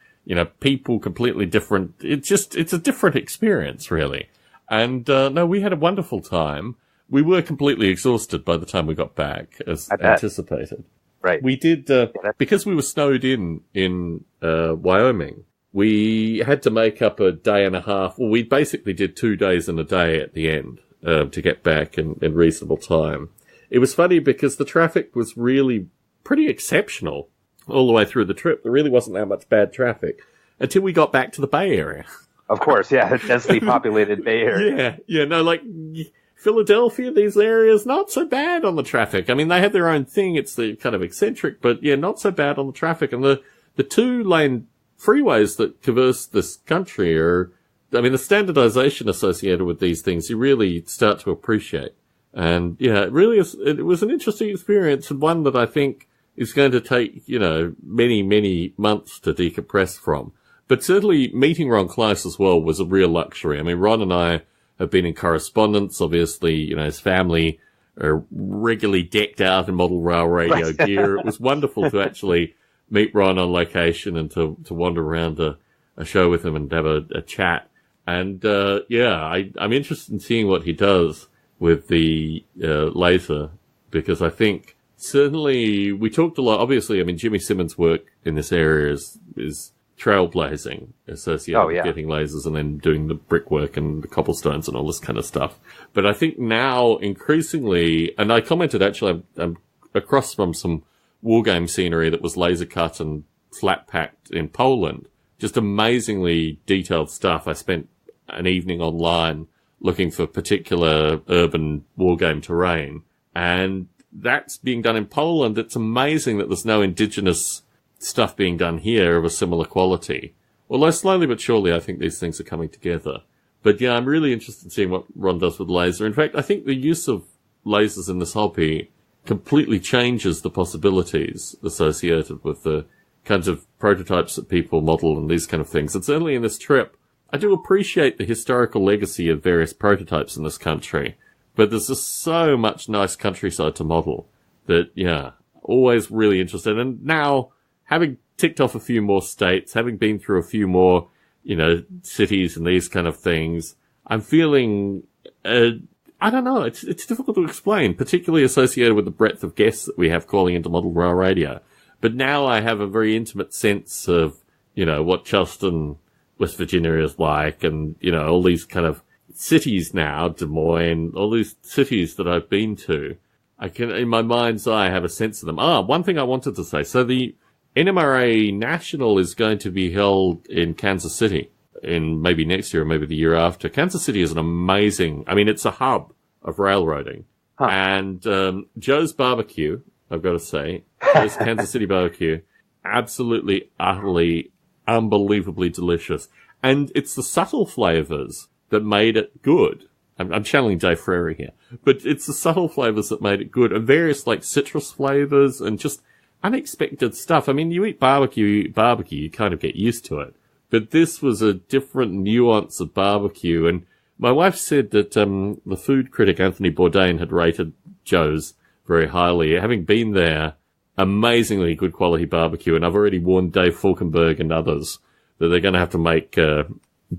people, completely different. It's a different experience, really. And, we had a wonderful time. We were completely exhausted by the time we got back, as anticipated. Right. We did, because we were snowed in Wyoming, we had to make up a day and a half. Well, we basically did 2 days and a day at the end, to get back in reasonable time. It was funny because the traffic was really pretty exceptional all the way through the trip. There really wasn't that much bad traffic until we got back to the Bay Area. Of course, yeah, densely populated Bay Area. Like Philadelphia, these areas, not so bad on the traffic. I mean, they have their own thing. It's the kind of eccentric, but not so bad on the traffic. And the 2-lane freeways that traverse this country the standardization associated with these things, you really start to appreciate. And it really is, it was an interesting experience, and one that I think is going to take, many, many months to decompress from. But certainly meeting Ron Kleiss as well was a real luxury. I mean, Ron and I have been in correspondence. Obviously, his family are regularly decked out in model rail radio gear. It was wonderful to actually meet Ron on location and to wander around a show with him and have a chat. And, I'm interested in seeing what he does with the laser, because I think certainly we talked a lot. Obviously, Jimmy Simmons' work in this area is trailblazing, associated with getting lasers and then doing the brickwork and the cobblestones and all this kind of stuff. But I think now increasingly, and I commented actually, I'm across from some wargame scenery that was laser cut and flat packed in Poland. Just amazingly detailed stuff. I spent an evening online looking for particular urban wargame terrain, and that's being done in Poland. It's amazing that there's no indigenous stuff being done here of a similar quality. Although slowly but surely, I think these things are coming together. But yeah, I'm really interested in seeing what Ron does with laser. In fact, I think the use of lasers in this hobby completely changes the possibilities associated with the kinds of prototypes that people model and these kind of things. And certainly in this trip, I do appreciate the historical legacy of various prototypes in this country, but there's just so much nice countryside to model that, yeah, always really interested. And now, having ticked off a few more states, having been through a few more, cities and these kind of things, I'm feeling, I don't know, it's difficult to explain, particularly associated with the breadth of guests that we have calling into Model Rail Radio. But now I have a very intimate sense of, what Charleston, West Virginia is like, and, all these kind of cities now, Des Moines, all these cities that I've been to. I can, in my mind's eye, have a sense of them. One thing I wanted to say. So the NMRA National is going to be held in Kansas City in maybe next year or maybe the year after. Kansas City is an amazing, it's a hub of railroading. Huh. And Joe's Barbecue, I've got to say, Joe's Kansas City Barbecue, absolutely, utterly, unbelievably delicious. And it's the subtle flavors that made it good. I'm channeling Dave Frary here, but it's the subtle flavors that made it good, and various citrus flavors and just unexpected stuff. You eat barbecue, you kind of get used to it. But this was a different nuance of barbecue. And my wife said that the food critic Anthony Bourdain had rated Joe's very highly. Having been there, amazingly good quality barbecue. And I've already warned Dave Falkenberg and others that they're going to have to make a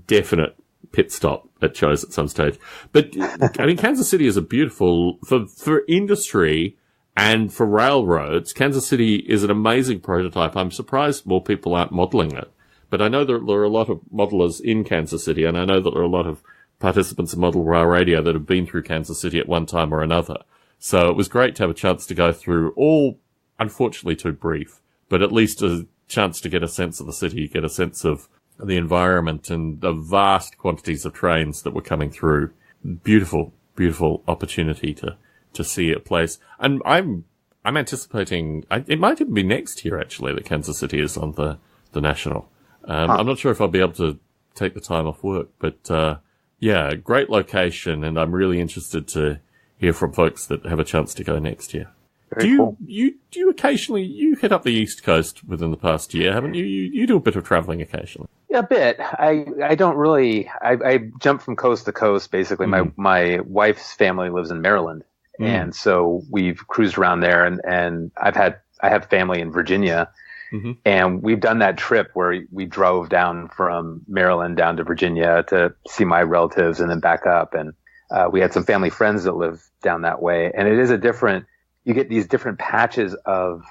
definite pit stop at Joe's at some stage. But, Kansas City is a beautiful, for industry and for railroads, Kansas City is an amazing prototype. I'm surprised more people aren't modeling it. But I know that there are a lot of modelers in Kansas City, and I know that there are a lot of participants in Model Rail Radio that have been through Kansas City at one time or another. So it was great to have a chance to go through, all unfortunately too brief, but at least a chance to get a sense of the city, get a sense of the environment and the vast quantities of trains that were coming through. Beautiful, beautiful opportunity to see a place. And I'm anticipating, it might even be next year actually that Kansas City is on the National. I'm not sure if I'll be able to take the time off work, but, yeah, great location. And I'm really interested to hear from folks that have a chance to go next year. Do you occasionally, you hit up the East Coast within the past year, haven't you? You do a bit of traveling occasionally. Yeah, a bit. I don't really, I jump from coast to coast, basically. My wife's family lives in Maryland. And so we've cruised around there, and I have family in Virginia, and we've done that trip where we drove down from Maryland down to Virginia to see my relatives and then back up. And we had some family friends that live down that way. And it is you get these different patches of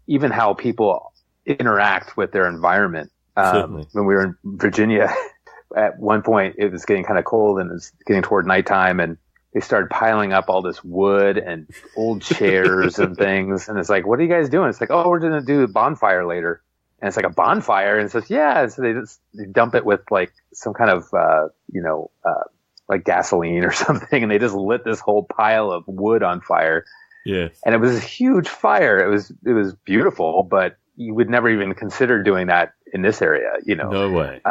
even how people interact with their environment. When we were in Virginia, at one point it was getting kind of cold and it was getting toward nighttime, and they started piling up all this wood and old chairs and things. And it's like, what are you guys doing? It's like, oh, we're going to do a bonfire later. And it's like, a bonfire? And it says, yeah. And so they dump it with some kind of, like gasoline or something. And they just lit this whole pile of wood on fire. Yes. And it was a huge fire. It was beautiful, but you would never even consider doing that in this area, No way.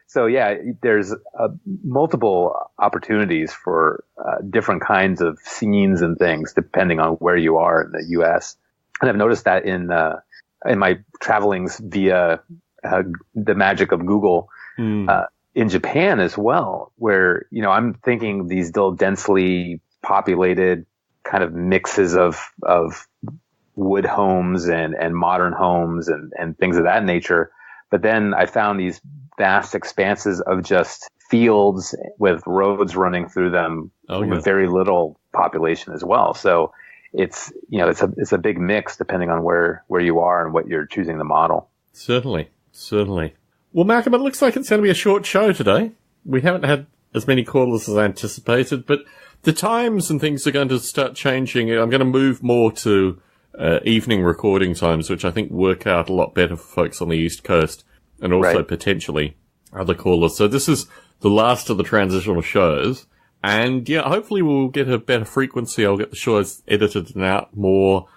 So yeah, there's multiple opportunities for different kinds of scenes and things depending on where you are in the U.S. And I've noticed that in my travelings via the magic of Google in Japan as well, where I'm thinking these still densely populated kind of mixes of wood homes and modern homes and things of that nature. But then I found these vast expanses of just fields with roads running through them with very little population as well. So it's a big mix depending on where you are and what you're choosing to model. Certainly. Well, Malcolm, it looks like it's going to be a short show today. We haven't had as many callers as anticipated, but the times and things are going to start changing. I'm going to move more to evening recording times, which I think work out a lot better for folks on the East Coast and also potentially other callers. So this is the last of the transitional shows. And yeah, hopefully we'll get a better frequency. I'll get the shows edited and out more.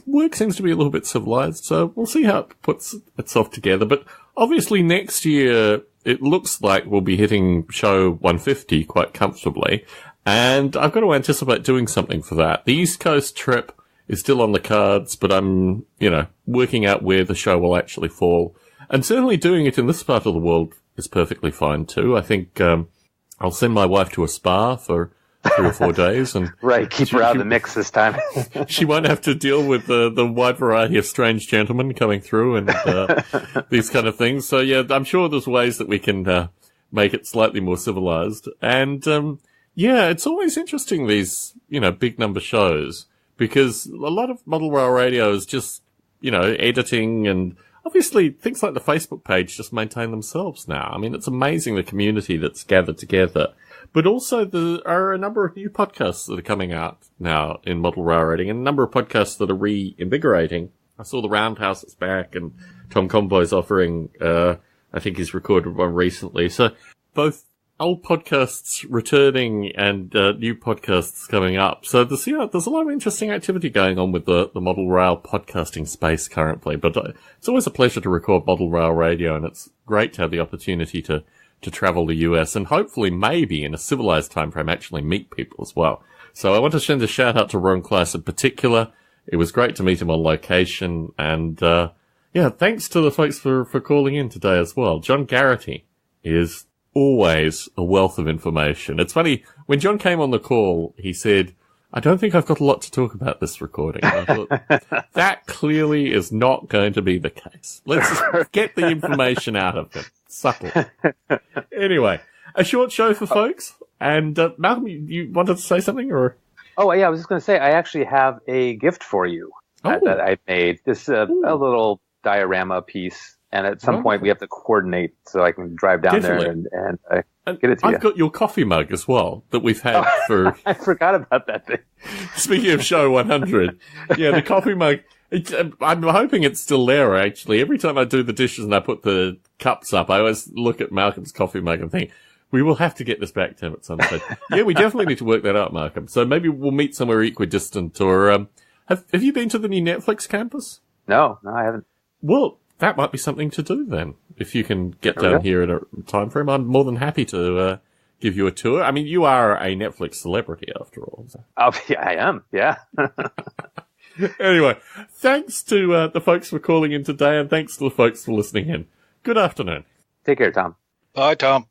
Work seems to be a little bit civilized, so we'll see how it puts itself together. But obviously next year, it looks like we'll be hitting show 150 quite comfortably. And I've got to anticipate doing something for that. The East Coast trip is still on the cards, but I'm, working out where the show will actually fall. And certainly doing it in this part of the world is perfectly fine too. I think, I'll send my wife to a spa for 3 or 4 days and keep her out of the mix this time. She won't have to deal with the wide variety of strange gentlemen coming through and these kind of things. So yeah, I'm sure there's ways that we can make it slightly more civilized. And yeah, it's always interesting, these big number shows, because a lot of Model Rail Radio is just editing, and obviously things like the Facebook page just maintain themselves now. I mean, it's amazing the community that's gathered together. But also there are a number of new podcasts that are coming out now in Model Rail Radio, and a number of podcasts that are reinvigorating. I saw the Roundhouse is back, and Tom Convoy's offering, I think he's recorded one recently. So both old podcasts returning and new podcasts coming up. So there's a lot of interesting activity going on with the Model Rail podcasting space currently. But it's always a pleasure to record Model Rail Radio, and it's great to have the opportunity to travel the US and hopefully maybe in a civilized time frame actually meet people as well. So I want to send a shout out to Ron Kleiss in particular. It was great to meet him on location, and thanks to the folks for calling in today as well. John Garaty is always a wealth of information. It's funny, when John came on the call, he said, I don't think I've got a lot to talk about this recording. And I thought, that clearly is not going to be the case. Let's get the information out of it. Subtle. Anyway, a short show for folks. And Malcolm, you wanted to say something, or? Oh, yeah, I was just going to say, I actually have a gift for you that I made. Just a little diorama piece. And at some point, we have to coordinate so I can drive down there and get it to you. I've got your coffee mug as well that we've had for... I forgot about that thing. Speaking of show 100, yeah, the coffee mug, I'm hoping it's still there, actually. Every time I do the dishes and I put the cups up, I always look at Malcolm's coffee mug and think, we will have to get this back to him at some stage. Yeah, we definitely need to work that out, Malcolm. So maybe we'll meet somewhere equidistant, or have you been to the new Netflix campus? No, I haven't. Well, that might be something to do then. If you can get down here at a time frame, I'm more than happy to give you a tour. I mean, you are a Netflix celebrity after all. So. Oh, yeah, I am. Yeah. Anyway, thanks to the folks for calling in today, and thanks to the folks for listening in. Good afternoon. Take care, Tom. Bye, Tom.